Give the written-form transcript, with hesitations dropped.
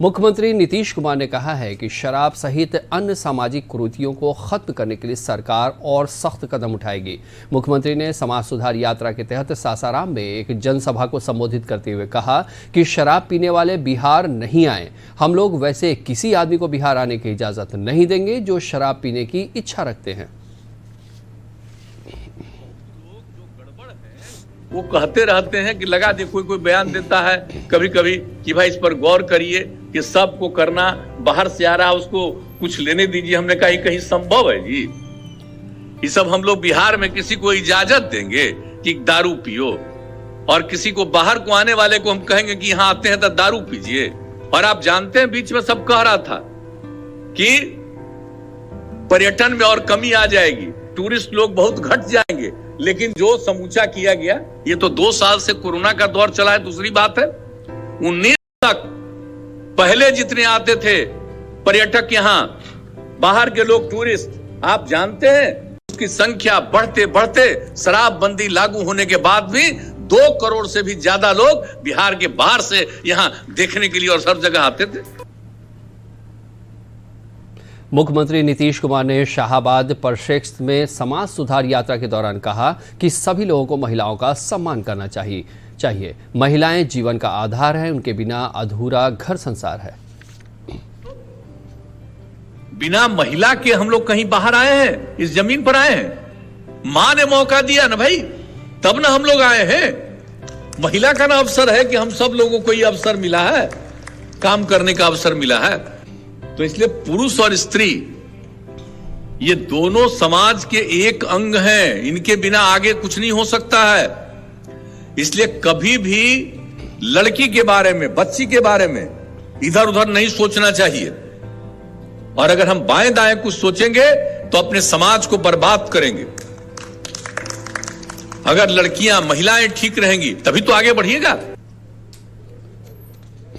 मुख्यमंत्री नीतीश कुमार ने कहा है कि शराब सहित अन्य सामाजिक कुरीतियों को खत्म करने के लिए सरकार और सख्त कदम उठाएगी। मुख्यमंत्री ने समाज सुधार यात्रा के तहत सासाराम में एक जनसभा को संबोधित करते हुए कहा कि शराब पीने वाले बिहार नहीं आए। हम लोग वैसे किसी आदमी को बिहार आने की इजाजत नहीं देंगे जो शराब पीने की इच्छा रखते हैं। वो कहते रहते हैं कि लगा दे, कोई बयान देता है कभी कभी कि भाई इस पर गौर करिए कि सबको करना, बाहर से आ रहा है उसको कुछ लेने दीजिए। हमने कहा कहीं संभव है जी? ये सब हम लोग बिहार में किसी को इजाजत देंगे कि दारू पियो, और किसी को बाहर को आने वाले को हम कहेंगे कि यहाँ आते हैं तो दारू पीजिए? और आप जानते हैं बीच में सब कह रहा था कि पर्यटन में और कमी आ जाएगी, टूरिस्ट लोग बहुत घट जाएंगे, लेकिन जो समूचा किया गया, ये तो 2 साल से कोरोना का दौर चला है। दूसरी बात है 19 तक पहले जितने आते थे पर्यटक, यहाँ बाहर के लोग टूरिस्ट, आप जानते हैं उसकी संख्या बढ़ते बढ़ते शराबबंदी लागू होने के बाद भी 2 करोड़ से भी ज्यादा लोग बिहार के बाहर से यहाँ देखने के लिए और सब जगह आते थे। मुख्यमंत्री नीतीश कुमार ने शाहाबाद परिप्रेक्ष्य में समाज सुधार यात्रा के दौरान कहा कि सभी लोगों को महिलाओं का सम्मान करना चाहिए। महिलाएं जीवन का आधार है, उनके बिना अधूरा घर संसार है। बिना महिला के हम लोग कहीं बाहर आए हैं? इस जमीन पर आए हैं? मां ने मौका दिया ना भाई, तब ना हम लोग आए हैं। महिला का ना अवसर है कि हम सब लोगों को ये अवसर मिला है, काम करने का अवसर मिला है। तो इसलिए पुरुष और स्त्री ये दोनों समाज के एक अंग हैं, इनके बिना आगे कुछ नहीं हो सकता है। इसलिए कभी भी लड़की के बारे में, बच्ची के बारे में इधर उधर नहीं सोचना चाहिए। और अगर हम बाएं दाएं कुछ सोचेंगे तो अपने समाज को बर्बाद करेंगे। अगर लड़कियां, महिलाएं ठीक रहेंगी तभी तो आगे बढ़िएगा।